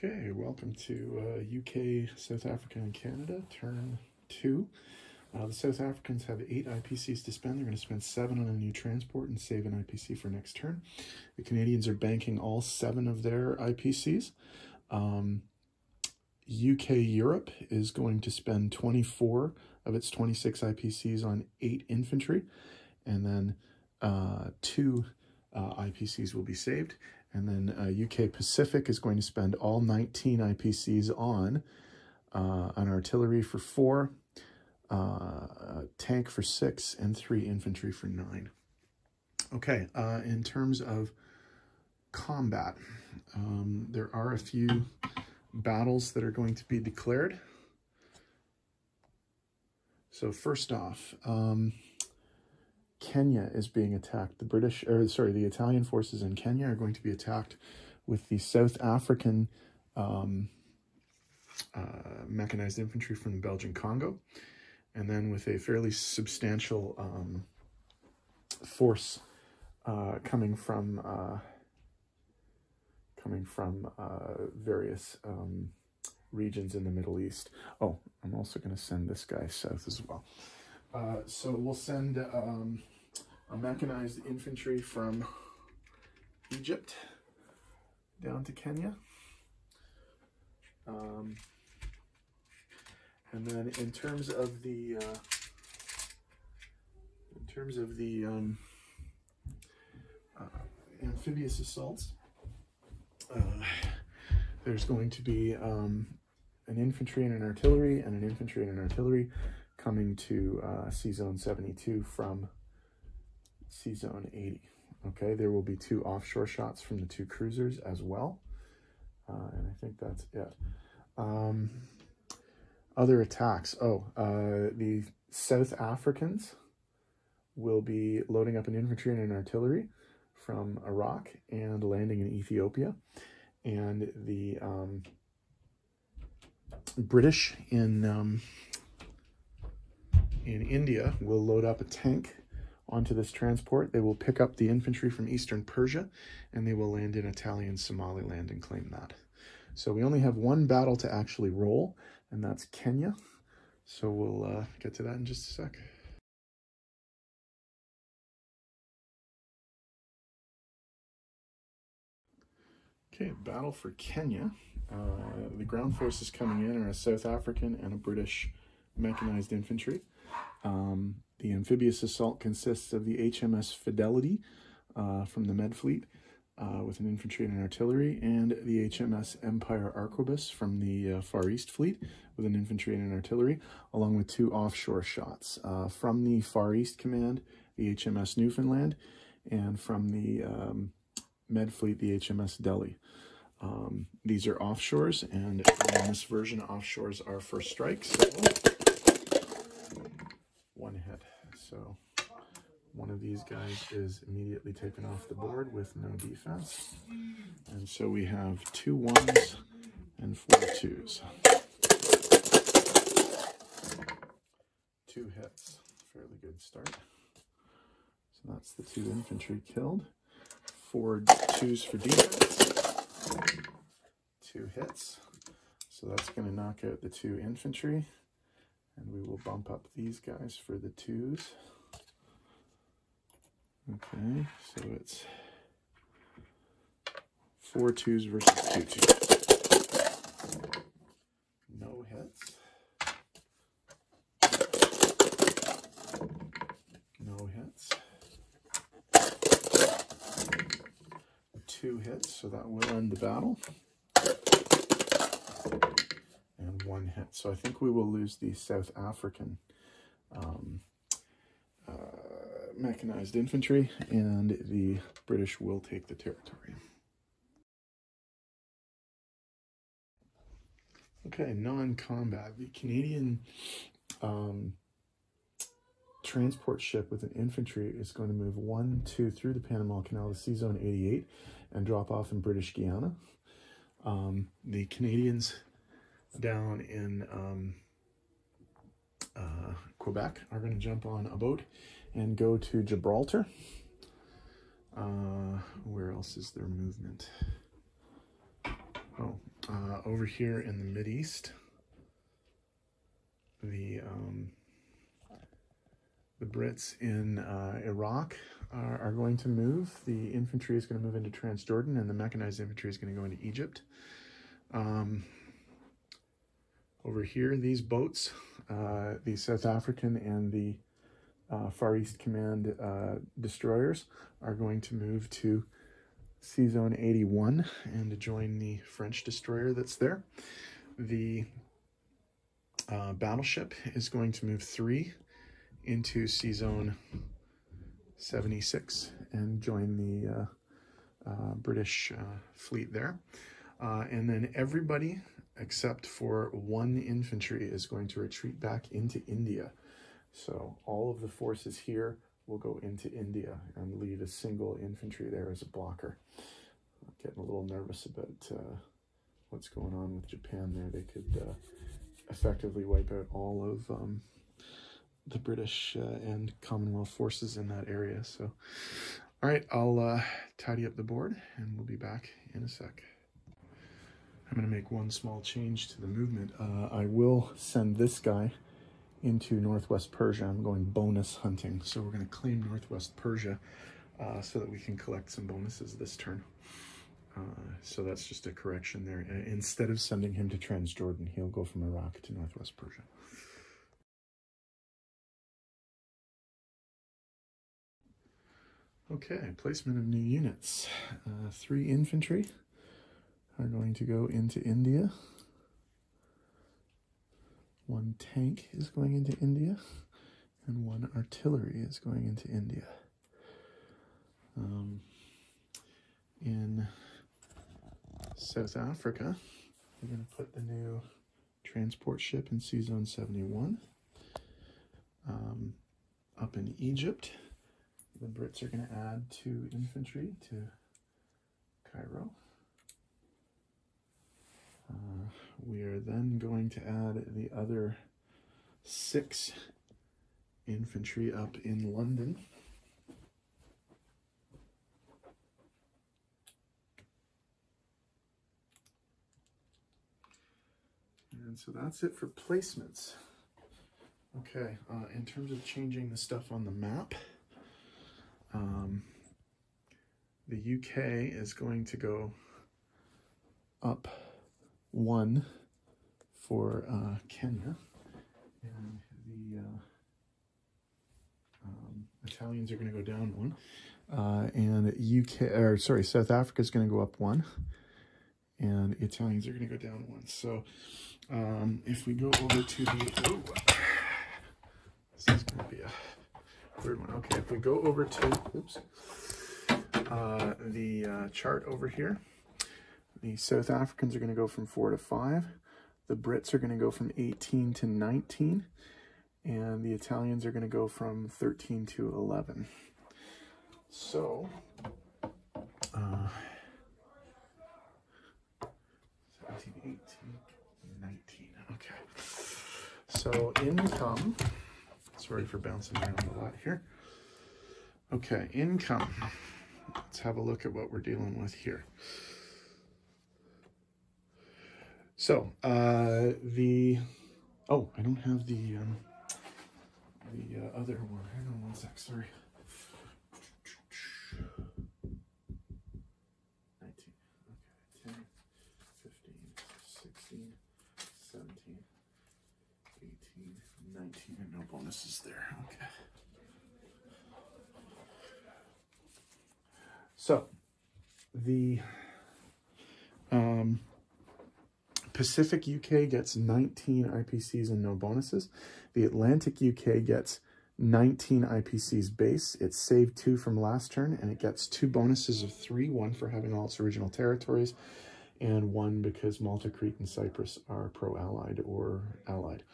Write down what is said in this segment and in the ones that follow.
Okay, welcome to UK, South Africa, and Canada, turn 2. The South Africans have 8 IPCs to spend. They're going to spend 7 on a new transport and save an IPC for next turn. The Canadians are banking all 7 of their IPCs. UK Europe is going to spend 24 of its 26 IPCs on 8 infantry, and then 2 IPCs will be saved. And then UK Pacific is going to spend all 19 IPCs on an artillery for 4, a tank for 6, and 3 infantry for 9. Okay, in terms of combat, there are a few battles that are going to be declared. So first off, Kenya is being attacked. The Italian forces in Kenya are going to be attacked with the South African mechanized infantry from the Belgian Congo, and then with a fairly substantial force coming from various regions in the Middle East. Oh, I'm also going to send this guy south as well. So we'll send a mechanized infantry from Egypt down to Kenya. And then in terms of the amphibious assaults, there's going to be an infantry and an artillery, and an infantry and an artillery coming to C-Zone 72 from C-Zone 80. Okay, there will be 2 offshore shots from the 2 cruisers as well. And I think that's it. Other attacks. The South Africans will be loading up an infantry and an artillery from Iraq and landing in Ethiopia. And the British in India will load up a tank onto this transport. They will pick up the infantry from Eastern Persia, and they will land in Italian Somaliland and claim that. So we only have 1 battle to actually roll, and that's Kenya. So we'll get to that in just a sec. Okay, battle for Kenya. The ground forces coming in are a South African and a British mechanized infantry. The amphibious assault consists of the HMS Fidelity from the Med Fleet with an infantry and an artillery, and the HMS Empire Arquebus from the Far East Fleet with an infantry and an artillery, along with 2 offshore shots from the Far East Command, the HMS Newfoundland, and from the Med Fleet, the HMS Delhi. These are offshores, and in this version, offshores are first strikes. So 1 hit. So one of these guys is immediately taken off the board with no defense. And so we have 2 1s and 4 2s. 2 hits. Fairly good start. So that's the 2 infantry killed. 4 2s for defense. 2 hits. So that's going to knock out the 2 infantry. And we will bump up these guys for the 2s. Okay, so it's 4 2s versus 2 2s. No hits. No hits. 2 hits, so that will end the battle. And 1 hit. So I think we will lose the South African mechanized infantry, and the British will take the territory. Okay, non-combat. The Canadian transport ship with an infantry is going to move 1, 2 through the Panama Canal to C-Zone 88 and drop off in British Guiana. The Canadians down in Quebec are going to jump on a boat and go to Gibraltar. Where else is there movement? Oh, Over here in the Mideast, the Brits in Iraq are going to move. The infantry is going to move into Transjordan, and the mechanized infantry is going to go into Egypt. Over here, these boats, the South African and the Far East Command destroyers, are going to move to Sea Zone 81 and to join the French destroyer that's there. The battleship is going to move 3 into Sea Zone 76 and join the British fleet there. And then everybody except for 1 infantry is going to retreat back into India. So all of the forces here will go into India and leave a single infantry there as a blocker. I'm getting a little nervous about what's going on with Japan there. They could effectively wipe out all of the British and Commonwealth forces in that area. So, all right, I'll tidy up the board and we'll be back in a sec. I'm going to make one small change to the movement. I will send this guy into Northwest Persia. I'm going bonus hunting. So we're going to claim Northwest Persia so that we can collect some bonuses this turn. So that's just a correction there. Instead of sending him to Transjordan, he'll go from Iraq to Northwest Persia. Okay, placement of new units. 3 infantry are going to go into India. 1 tank is going into India, and 1 artillery is going into India. In South Africa, we're going to put the new transport ship in Sea Zone 71. Up in Egypt, the Brits are going to add 2 infantry to Cairo. We are then going to add the other 6 infantry up in London. And so that's it for placements. Okay, in terms of changing the stuff on the map, the UK is going to go up 1 for Kenya, and the Italians are going to go down 1, and South Africa is going to go up 1, and Italians are going to go down 1. So if we go over to the, this is going to be a weird one. Okay, if we go over to, the chart over here, the South Africans are going to go from 4 to 5. The Brits are going to go from 18 to 19. And the Italians are going to go from 13 to 11. So, 17, 18, 19. Okay. So, income. Sorry for bouncing around a lot here. Okay, income. Let's have a look at what we're dealing with here. So, I don't have the other one. Hang on one sec, sorry. 19, okay, 10, 15, 16, 17, 18, 19, and no bonuses there, okay. So, the Pacific UK gets 19 IPCs and no bonuses. The Atlantic UK gets 19 IPCs base. It's saved 2 from last turn, and it gets 2 bonuses of 3, 1 for having all its original territories, and 1 because Malta, Crete, and Cyprus are pro-allied or allied.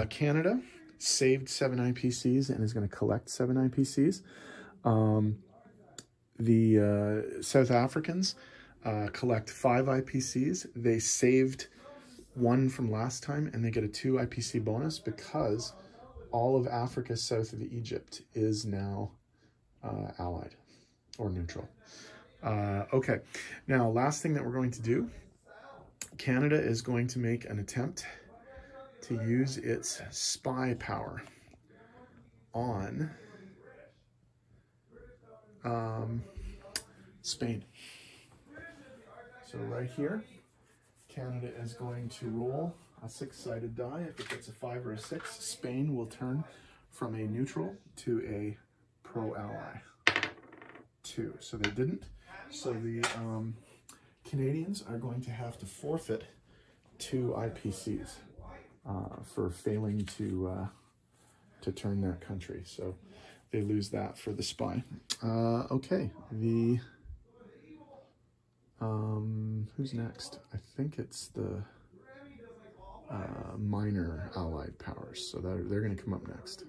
Canada saved 7 IPCs and is going to collect 7 IPCs. The South Africans collect 5 IPCs. They saved 1 from last time, and they get a 2 IPC bonus because all of Africa south of Egypt is now allied or neutral. Okay, now last thing that we're going to do Canada is going to make an attempt to use its spy power on Spain. So right here, Canada is going to roll a 6-sided die. If it gets a 5 or a 6, Spain will turn from a neutral to a pro-ally. 2. So they didn't. So the Canadians are going to have to forfeit 2 IPCs for failing to turn their country. So they lose that for the spy. Okay, the who's next? I think it's the minor allied powers. So they're going to come up next.